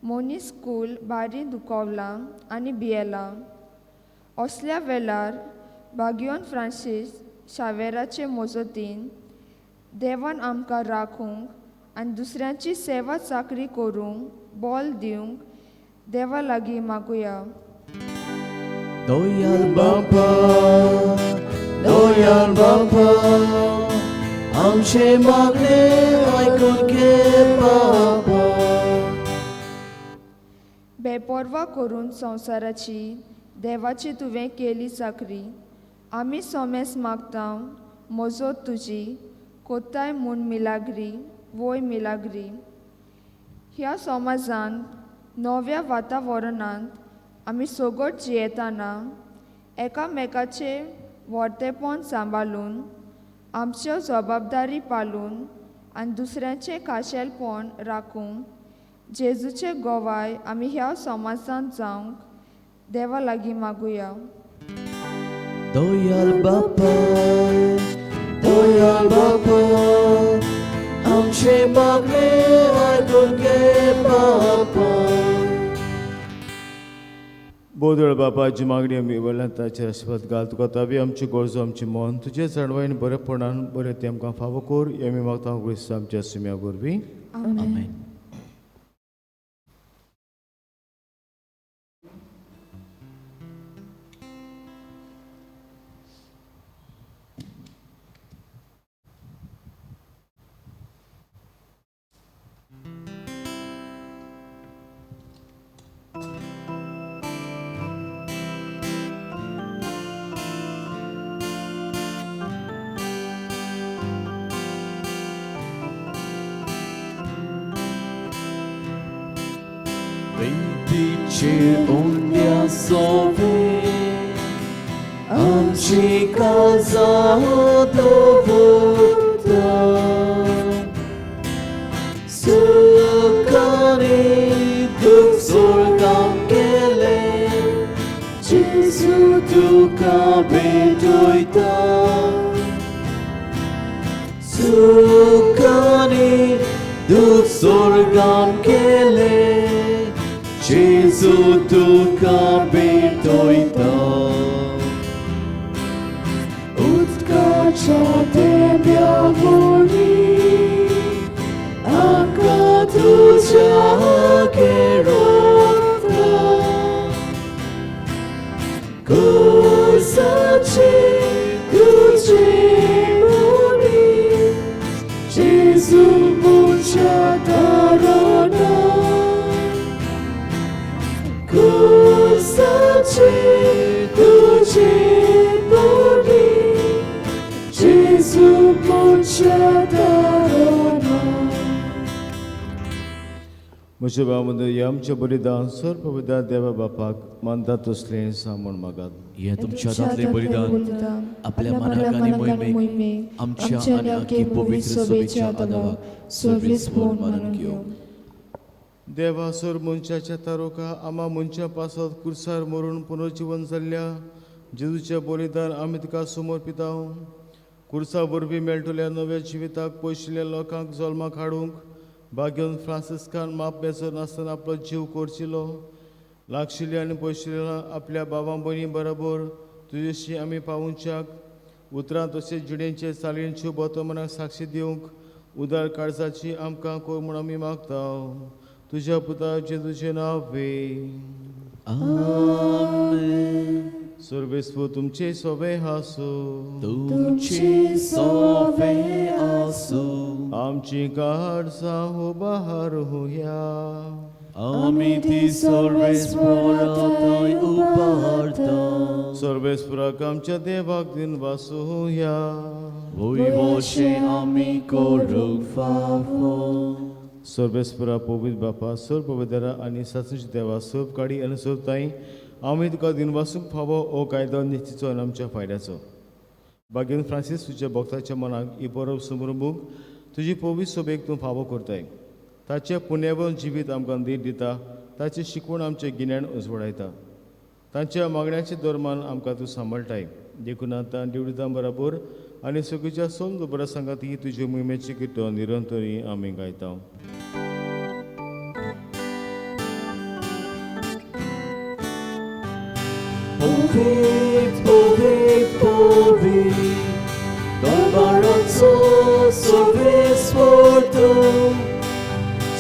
मोनी स्कूल बारी दुखवलां आनी भियेलां. असल्या वेळार भाग्योन फ्रांसीस शावेराचे मोजतीन देवान आमकां राखूंक आनी दुसऱ्यांची सेवा चाकरी करूंक बोल दिवंक देवा लागीं मागुया. Doyal Bapa, Doyal Bapa, आमचे मागणे ऐकून घे बापा. बेपर्वा करून संवसाराची देवाची तुवें केली चाकरी. आमी सोमेस मागता मोजत तुजी कोताय म्हूण मिलाग्री वोय मिलाग्री. ह्या समाजांत नव्या वातावरणांत आमी सोगोट जियेताना एकामेकाचे वर्तेपण सांबाळून आमच्यो जबाबदारी पाळून आनी दुसऱ्यांचें खाशेलपण राखूंक जेजूचे गोवाय आमी ह्या समाजांत जावंक देवा लागीं मागुया. Doyal Bapa, Doyal Bapa, आमचे मागणे ऐकून घे बापा. बोदळ बापाची मागणी आमी वयल्यान ताचेर आशिर्वाद घाल. तुका ताबी आमची गरजो आमचें मन तुजे चडवाईन बरेपणान बरें तें आमकां फावो कर. हें आमी मागता क्रिस्त आमच्या सुम्या वरवीं. आमेन. Bendice unia sobie, आमची काळजां दवरता. सुखाने दुख स्वर्गांत गेले, जेजू तुका भेटयता. सुखाने दुख स्वर्गांत गेले, जेजू तुका भेटयता. उदकाच्या देंब्या वरवीं आमकां तुज्या घेरोता. खुर्साची तुजी बोली, जेजू मुझ्या दाराना. खुर्साची तुजी बोली, जेजू मुझ्या दाराना. म्हज्या भावंदो हें आमचें बलिदान सर पवित्र देवा बापाक मानता तसलें सांगून मागात. हे तुमच्या हातांतले बलिदान आपल्या मनाक आनी मोहिमेक आमच्या आनी आख्खी पवित्र सभेच्या आदाराक सर्वेस्पर मानून घेवं. देवा सर मनशाच्या तारोका आमा मनशा पासत कुर्सार मरून पुनर्जीवन जाल्ल्या जेजूचें बलिदान आमी तुका समर्पिता. कुर्सा वरवीं मेळटल्या नव्या जिविताक पयशिल्ल्या लोकांक जल्माक हाडूंक भाग्योन फ्रांसिस्कान माप बेसर नासतना आपलो जीव कोरचिलो. लागशिल्ल्या आनी पयशिल्ल्या आपल्या भावां भयणी बरोबर तुजेशी आमी पावुंच्याक उतरां तशेंच जिणेचे चालींच्यो वर्तमानाक साक्षी दिवंक उदार काळजाची आमकां कोर म्हूण आमी मागता. तुज्या पुता जेजूचें नांवे. सर्वेस्व तुमचे सोबे हांसूं. तुमचे सोबे आसूं. आमची काळजां उबार होया. आमी ती सर्वेस्परांताय उबारता. सर्वेस्पराक आमच्या देवाक दिन वासूया. वयवशे आमी करूंक फावो. सर्वेस्परा पवित्र बापा सर पवित्रा आनी सासूची देवा सर्व काडी आनी सर्वताई आमी तुका दिनवासूक फावो हो कायदो निश्चितचो आनी आमच्या फायद्याचो. भाग्यन फ्रांसीस तुज्या भक्ताच्या मनाक ही बरोब समरुंबूक तुजी पवित्र सभेक तूं फावो करताय. ताचे पुण्यवन जिवीत आमकां देख दिता. ताची शिकवण आमचें गिन्यान उजवडायता. तांच्या मागण्याच्या दरम्यान आमकां तूं सांबाळटाय. देखून आतां दिवळीतां बरोबर आनी सगळ्याच्या समज बऱ्या सांगात ही तुझे मोहिमेची कितो निरंतरी आमी गायता. Powie, Barbaraco, Sorwiswór tu,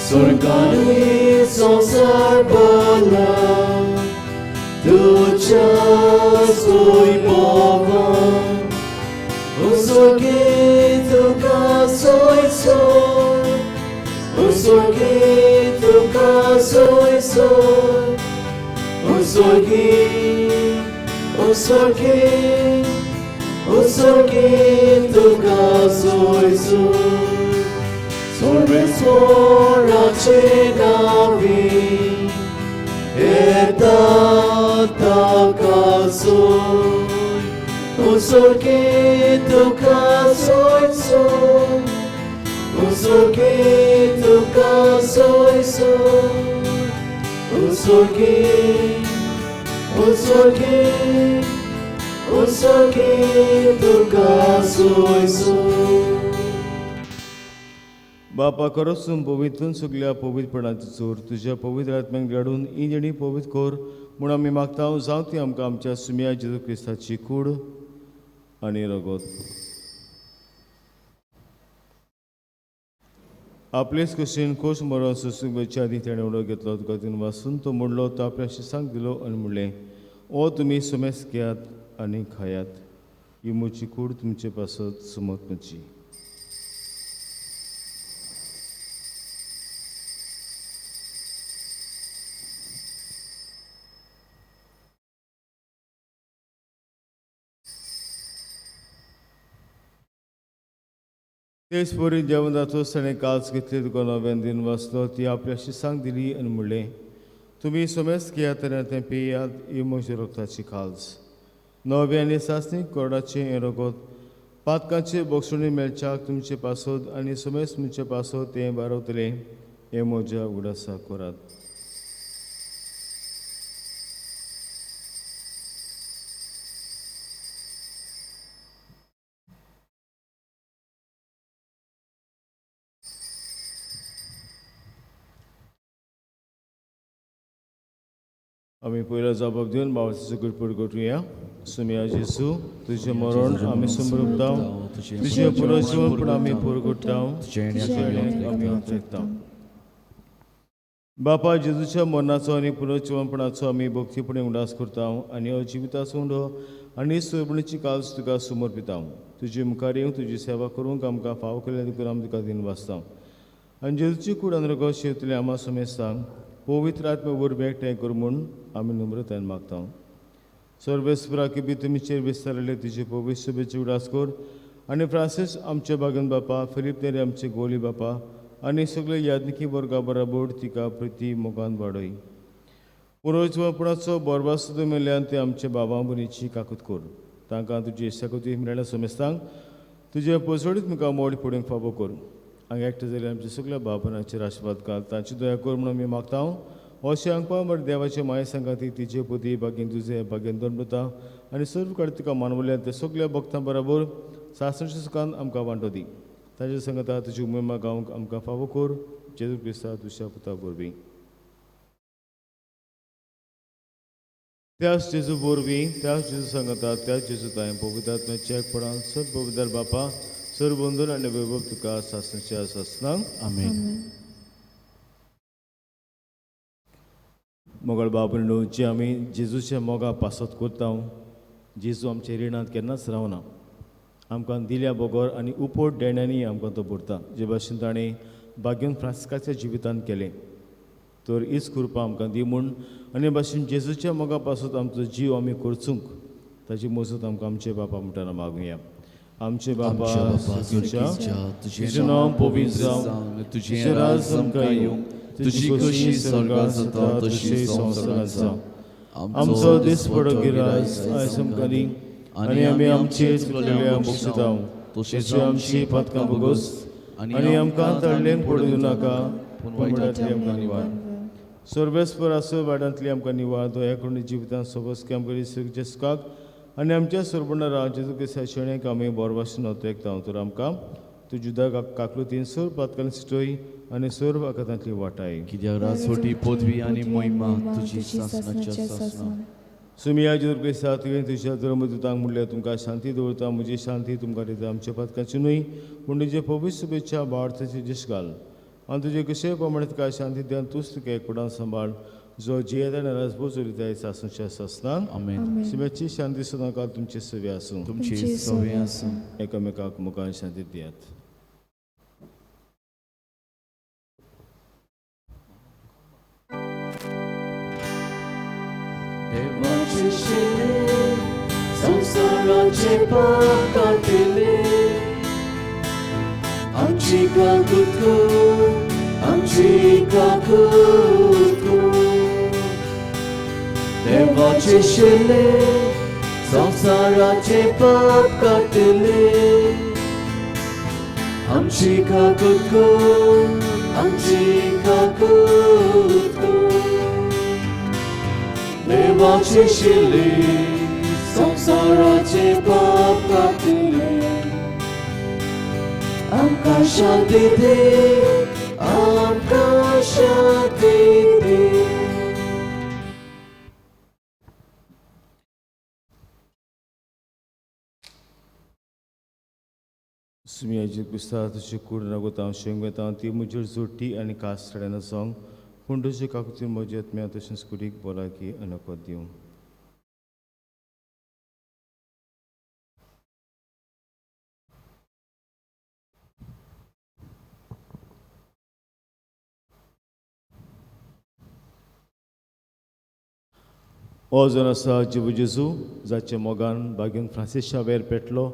Sorgani, Sonsar Bola, Tu czas ujmowa, Usorgi, Tu kasoj soj, Usorgi, Tu kasoj soj, Usorgi, Usorgi, Tu kasoj soj, Sorwiswór raczynawi, Eta kasoj, Usorgi, Tu kasoj soj, Usorgi, Tu kasoj soj, Usorgi, Tu kasoj soj. बापा खरोच पवित्र सगळ्या पवित्रपणाची चोर तुझ्या पवित्र आत्म्याक धाडून ही जेणी पवित्र core म्हूण आमी मागता जावं ती आमकां आमच्या सुम्या जेजू क्रिस्ताची कूड आनी रगत. आपलेच कुशीन खोश मरण सुसूंक आदी ताणें उडो घेतलो तुका तितून वाचून तो म्हणलो तो आपल्या शिसांक दिलो आनी म्हणलें ओ तुमी सुमेस घेयात आनी खायात ही म्हजी कूड तुमचे पासत सुमत म्हजी. तेच परी जेवण जातोच ताणें काल्स घेतली तुका नव्यान दिन वाचलो ती आपल्या शिसांक दिली आनी म्हणलें तुमी सोमेस घेयात आनी तें पियात ही म्हजी रगताची काल्स. नवे आनी सासणी कोरडाचें हें रगत पातकांचे बोगसुणी मेळच्याक तुमचे पासत आनी सोमेस तुमचे पासत तें बारवतलें हें म्हज्या उगडासा करात. आमी पयलो जबाब दिवन बाबाचो गुडपूर गोठुया. सुम्या जेजू तुजें मरण आमी समृद्धांव तुजें पुरो जिवन पूण आमी पुरगुट्टांव आमी आचरता. बापा जेजूच्या मरणाचो आनी पुनर्जिवनपणाचो आमी भक्तीपणे उडास करता आनी अजिविताचो उंडो आनी सोबणीची काल्स तुका समर्पिता. तुजे मुखार येवंक तुजी सेवा करूंक आमकां फाव केल्या देखून आमी तुका दिन वाचता आनी जेजूची कूड आनी रगत शेवतले आमा समेस्तां पवित्र आत्मे वरवीं एकठांय कर म्हूण आमी नम्रतायेन मागता. सर्वेस्परा की बी तुमचेर विस्तारले तुजे पवित्र सभेची उडास कर आनी फ्रांसीस आमचे बागन बापा फिलीप नेरे आमचे गोली बापा आनी सगळे याज्ञिकी वर्गा बराबर तिका प्रिती मोगान वाडय. पुरोजवपणाचो बरबाद सुद्दां मेळ्ळ्यान ते आमचे बाबा मनीची काकूत कर. तांकां तुजी शाकोती मेळ्ळ्या समेस्तांक तुजे पसडीत मुखार मोड पडूंक फावो कर. हांगा एकठांय जाल्यार आमच्या सगळ्या बाबांचेर आशिर्वाद घाल तांची दया कर म्हणून आमी मागता. अशें हांगा बरें देवाचे माये सांगाती तिचे पती बागेन तुजे बागेन दंडता आनी सर्व काळ तुका मानवल्यान ते सगळ्या भक्तां बरोबर सासणच्या सुखान आमकां वांटो दी. ताचे सांगता तुजी उमेमा गावंक आमकां फावो कर जेजू क्रिस्ता तुज्या पुता वरवीं. त्याच जेजू वरवीं त्याच जेजू सांगता त्याच जेजू ताय पवित्र आत्म्याच्या एकपणान सर्व पवित्र बापा सर्व बंधन आनी वैभव तुका सासणच्या सासणांक आमेन. मोगळ बाबू जे आमी जेजूच्या मोगा पासत करता जेजू आमच्या रिणांत केन्नाच रावना. आमकां दिल्या बोगोर आनी उपोट देण्यांनी आमकां तो भरता. जे भाशेन ताणें बागेन फ्रांसिस्काच्या जिवितांत केलें तर हीच कृपा आमकां दी म्हूण आनी भाशेन जेजूच्या मोगा पासत आमचो जीव आमी करचूंक ताची मजत आमकां आमचे बापा म्हणटाना मागुया. आमचे बापा तुजें नांव पवित्र जावं तुजें राज आमकां येवं तुजी कशी स्वर्गांत जाता तशी संवसारांत जावं. आमचो दीस पडो आयज आमकां दी आनी आमी आमचे चुकलेल्या बक्षिता तशें आमची पातकां बोगोस आनी आमकां तळ्ळेंक पडूं नाका पूण वायटांतली आमकां निवार. सर्वेस्पर आसो वाड्यांतली आमकां निवार दया करून जिवितांत सबस काम करी सुखाक आनी आमच्या सोरबुंडारा जेजू क्रिस्ता शेणेक आमी बोरभाशेन नोतेकता तर आमकां तूं जुदा काकलुतीन सोर पातकान सिटोय आनी सोर वाकतांतली वाटाय कित्याक रासोटी पदवी आनी मोहिमा तुजी सासणाच्या सासणां सुमिया जेजू क्रिस्ता तुवें तुज्या धर्मदुतांक म्हणलें तुमकां शांती दवरता म्हजी शांती तुमकां दिता आमच्या पातकांची न्हय पूण तुजे पवित्र शुभेच्छा बाळताची दिश घाल आनी तुजे कशे प्रमाणे तुका शांती दिवन तूंच तुका एकवटान सांबाळ जो जियेत आनी राजभोज उरताय सासूच्या सासणान Amen. सुम्याची शांती सदांकाळ तुमचे सवे आसूं तुमची सवय आसूं एकामेकाक मुखार शांती दियात देवाचे शेळे संसाराचे पाप काटिले आमची काकूत आमची काकूत देवाचे शेळे संसाराचे पाप काटिले आमची काकूत आमची काकूत देवाचे शिले संसाराचे पाप काटिले आमकां शांती दे आमकां शांती दे सुमियाची पुस्ता तुजी कूड रागोता शेंग वेता ती मुजेर जोडटी आनी कास चढायना सांग पूण तुजे काकुतीन म्हजे आत्म्या तशेंच कुडीक बोलाकी अनकत दिवं हो जण आसा जिबू जेजू जाचे मोगान बागेन फ्रांसीस शावेर पेटलो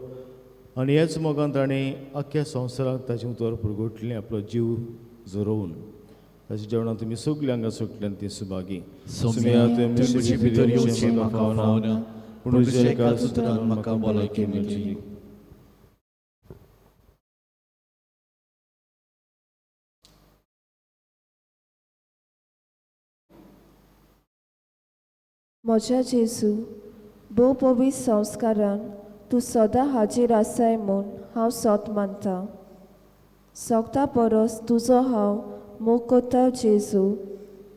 आनी हेच मोगान ताणें आख्या संवसाराक ताचे उतर पुरगोटलें आपलो जीव जोरोवन ताच्या जेवणां तुमी सगळीं हांगा सुटल्यान ती सुभागी सोम्या तुमची भितर येवचें म्हाका फावना पूण तुज्या एका सुत्रान म्हाका भलायकी मेळची म्हज्या जेजू भोव पवित्र संस्कारान तूं सदां हाजीर आसाय म्हूण हांव सोत मानतां सोगता परस तुजो हांव मोग कोत्ता जेजू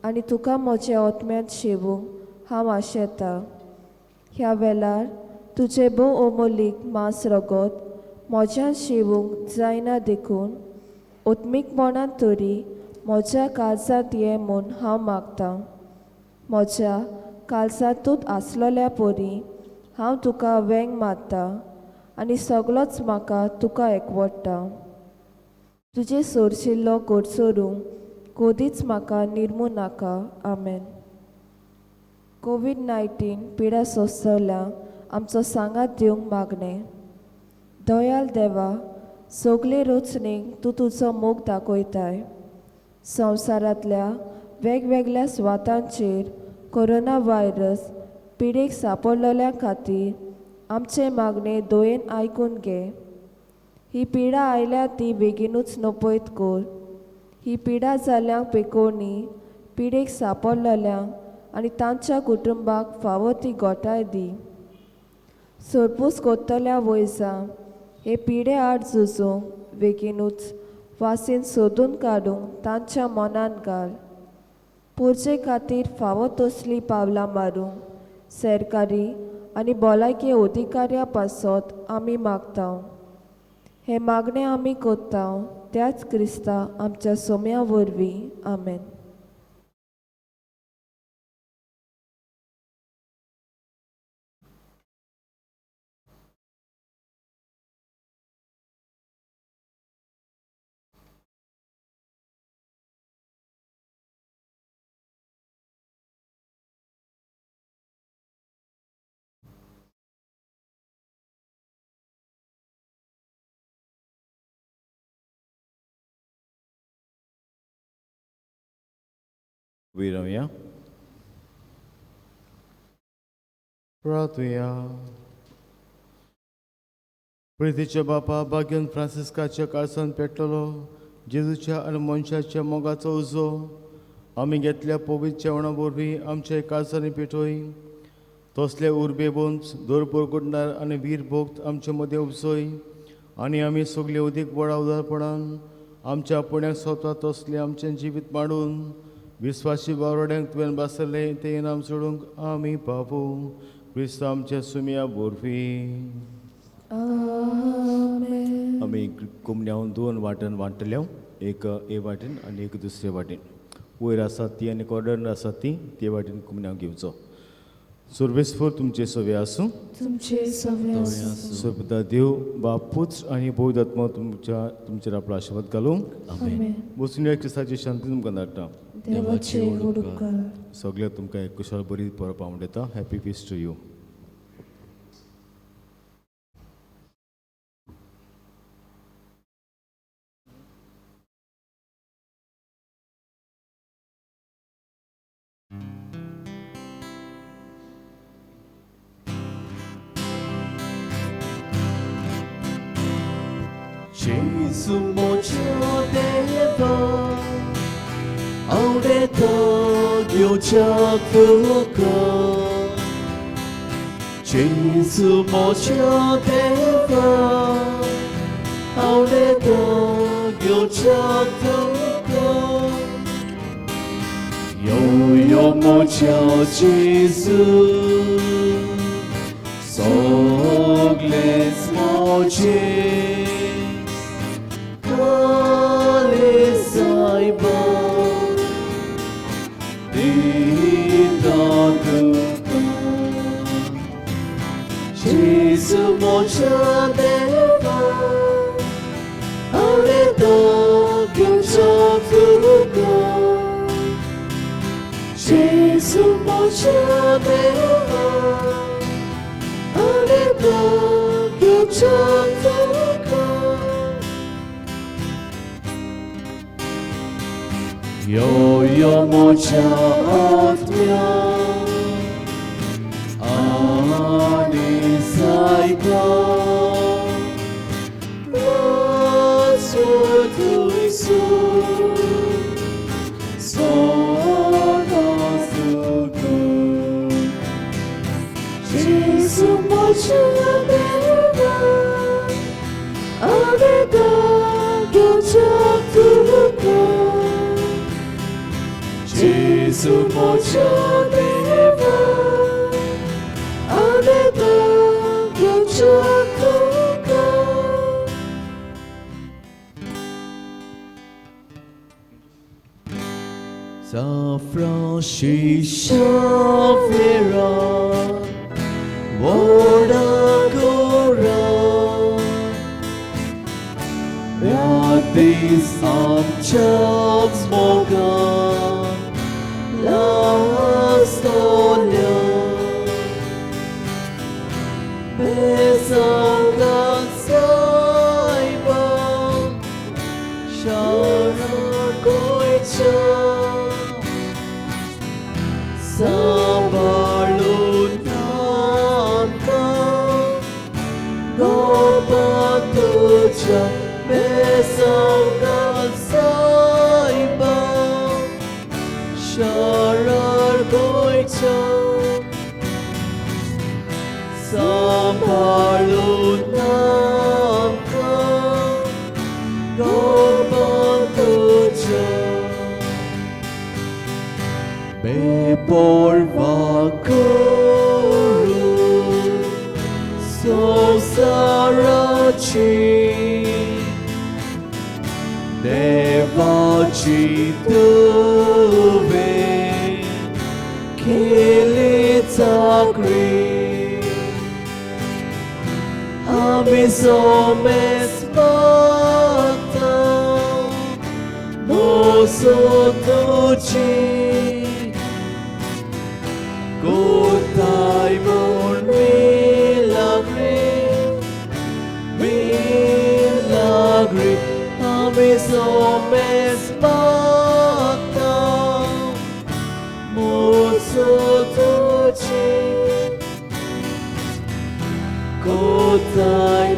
आनी तुका म्हज्या आत्म्यांत शेवूंक हांव आशेतां ह्या वेळार तुजें भोव अमोलीक मांस रगत म्हज्यान शेवूंक जायना देखून ओत्मीकपणान तरी म्हज्या काळजांत ये म्हूण हांव मागतां म्हज्या काळजांतूच आसलोल्या परी हांव तुका वेंग मारतां आनी सगळोच म्हाका तुका एकवडटा तुजे सोरशिल्लो कोडसोरूंक कोदीच म्हाका निर्मू नाका आमेन कोविड-19 पिडा सोंसतल्यांक आमचो सांगात दिवंक मागणें दयाल देवा सगळे रचणेक तूं तुजो मोग दाखयताय संवसारांतल्या वेगवेगळ्या सुवातांचेर कोरोना व्हायरस पिडेक सांपडलेल्या खातीर आमचे मागणे दोयेन आयकून घे ही पिडा आयल्या ती बेगीनूच नपयत कर ही पिडा जाल्ल्यांक पेकोवणी पिडेक सांपडलेल्यांक आनी तांच्या कुटुंबाक फावो ती घोटाय दी सोरपूस कोत्तल्या वयजां हे पिडे आड झुजूंक बेगीनूच वासीन सोदून काडूंक तांच्या मनान घाल पुरचे खातीर फावो तसली पावलां मारूंक सरकारी आनी भलायकी अधिकाऱ्यां पासत आमी मागतां हे मागणें आमी कोत्तां त्याच क्रिस्ता आमच्या सोम्या वरवीं आमेन विरवया प्रार्थुया प्रितीच्या बापा बागेन फ्रांसिस्काच्या काळजांत पेटलो जेजूच्या आनी मनशाच्या मोगाचो उजो आमी घेतल्या पवित्र जेवणा वरवीं आमच्या काळजांनी पेटोय तसले उर्बेबून दोर पोरकुटणार आनी वीर भोक्त आमचे मदें उपसोय आनी आमी सगळे उदीक बळा उदारपणान आमच्या पुण्याक सोदता तसले आमचें जिवीत मांडून विस्वासी बावड्यांक तुवें बासले तें इनाम सोडूंक आमी पावू क्रिस्त आमच्या सुमिया बोरफी आमी कुमण्याहून 2 वाटेन वांटल्या एक ए वाटेन आनी एक दुसरे वाटेन वयर आसा ती आनी कॉर्डर आसा ती ते वाटेन कुमण्याक घेवचो सर्वेस्फोर तुमचे सवे आसूं तुमचे सवे आसूं सोबता देव बाप पुत्र आनी पवित्र आत्मा तुमचेर आपलो आशिर्वाद घालूं आमेन बसून क्रिस्ताची शांती तुमकां धाडटा देवाचे उपकार सगळ्यांक तुमकां एक कुशळ बरी परब हांव दिता happy feast to you Gesù mocho deva aureto giocia fuka Gesù mocho deva aureto giocia fuka Yo mocho Gesù Sogles mochi Gesù mocha deva aureto giocia fuka Gesù mocha deva aureto giocia fuka Yo mocha atmya ani saipa Sutu Sona sutu Gesù mocha deva aureto giocia fuka Gesù mocha deva aureto giocia fuka Safrashisha vera Voda gora Radis amchaks moga La storia Besangan saiba Shara koicha Sabalunanka Gopatucha Besangan saiba Sharar koicha Sabalunanka Gopatucha Bepor vakuru So sarachi Devachi tuve Kilitakri Amisomes bata Nosotuchi Gotai mon milagri Amisomes bata Mosotuchi Gotai